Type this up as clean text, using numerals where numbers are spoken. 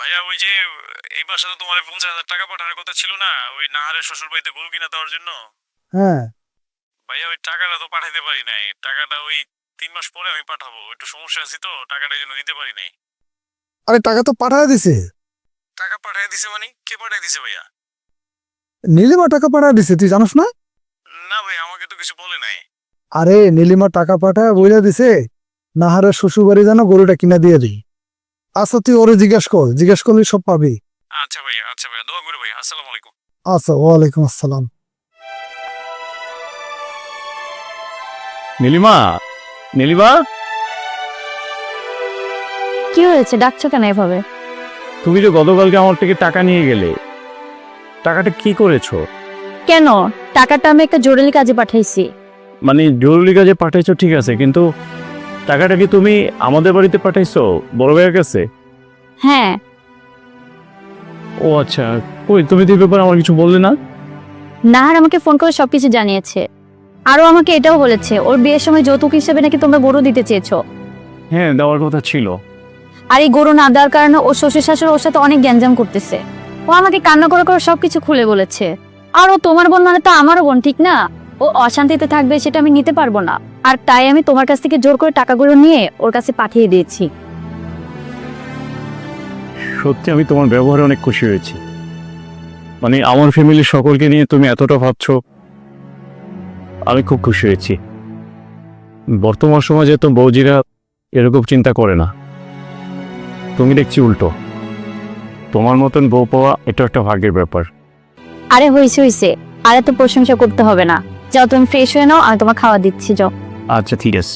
ভাইয়া ওই যে এই মাসে তো তোমার 50,000 টাকা পাঠানোর কথা ছিল না, ওই নাহারের শ্বশুর বাড়িতে গরু কিনা দেওয়ার জন্য। হ্যাঁ। ভাইয়া ওই টাকাটা তো পাঠাইতে পারি নাই, টাকাটা ওই 3 মাস পরে আমি পাঠাবো, একটু সমস্যা আছে তো টাকাটা এই জন্য দিতে পারি নাই। আরে টাকা তো পাঠায় দিছে। টাকা পাঠাই দিছে মানে কে পাঠাই দিছে ভাইয়া? নীলিমা টাকা পাঠায় দিছে, তুই জানোস না? না ভাই, আমাকে তো কিছু বলে নাই। আরে নীলিমা টাকা পাঠায় বইলা দিছে নাহারের শ্বশুর বাড়ি যেন গরুটা কিনা দিয়ে দিই। আচ্ছা তুই ওরে জিজ্ঞেস করলে সব পাবি। আচ্ছা ভাইয়া দোয়া করি ভাইয়া। আসসালামু আলাইকুম। আচ্ছা, ওয়ালাইকুম আসসালাম। নীলিমা, নীলিমা, কি হয়েছে, ডাকছো কেন এভাবে? তুমি যে গতকালকে আমার থেকে টাকা নিয়ে গেলে, টাকাটা কি করেছো? কেন? টাকাটা আমি একটা জরুরি কাজে পাঠাইছি। মানে জরুরি কাজে পাঠাইছো ঠিক আছে, কিন্তু টাকাটা কি তুমি আমাদের বাড়িতে পাঠাইছো বড় ভাইয়ের কাছে? হ্যাঁ। ও আচ্ছা, কই তুমি তো এই ব্যাপারে আমার কিছু বললে না। নাহার আমাকে ফোন করে সবকিছু জানিয়েছে, আরো আমাকে এটাও বলেছে ওর বিয়ের সময় যৌতুক হিসেবে নাকি তোমরা গরু দিতে চেয়েছো। হ্যাঁ, দেওয়ার কথা ছিল। আর এই গরু না দেওয়ার কারণে ওর শ্বশুর শাশুড়ি ওর সাথে অনেক গ্যাঞ্জাম করতেছে। ও আমাকে কান্না করে করে সবকিছু খুলে বলেছে। আর ও তোমার বোন মানে তো আমারও বোন, ঠিক না? ও অশান্তিতে থাকবে সেটা আমি নিতে পারবো না, আর তাই আমি তোমার কাছ থেকে জোর করে টাকাগুলো নিয়ে ওর কাছে পাঠিয়ে দিয়েছি। সত্যি আমি তোমার ব্যবহারে অনেক খুশি হয়েছি। মানে আমার ফ্যামিলির সকলকে নিয়ে তুমি এতটা ভাবছো, আমি খুব খুশি হয়েছি। বর্তমান সমাজে তো বৌজিরা এরকম চিন্তা করে না, তুমি দেখছি উল্টো। তোমার মতন বউ পাওয়া এটা একটা ভাগ্যের ব্যাপার। আরে হয়েছে, আর এত প্রশংসা করতে হবে না। যাও তুমি ফ্রেশ হয়ে নাও, আমি তোমার খাওয়া দিচ্ছি, যাও। আচ্ছা ঠিক আছে।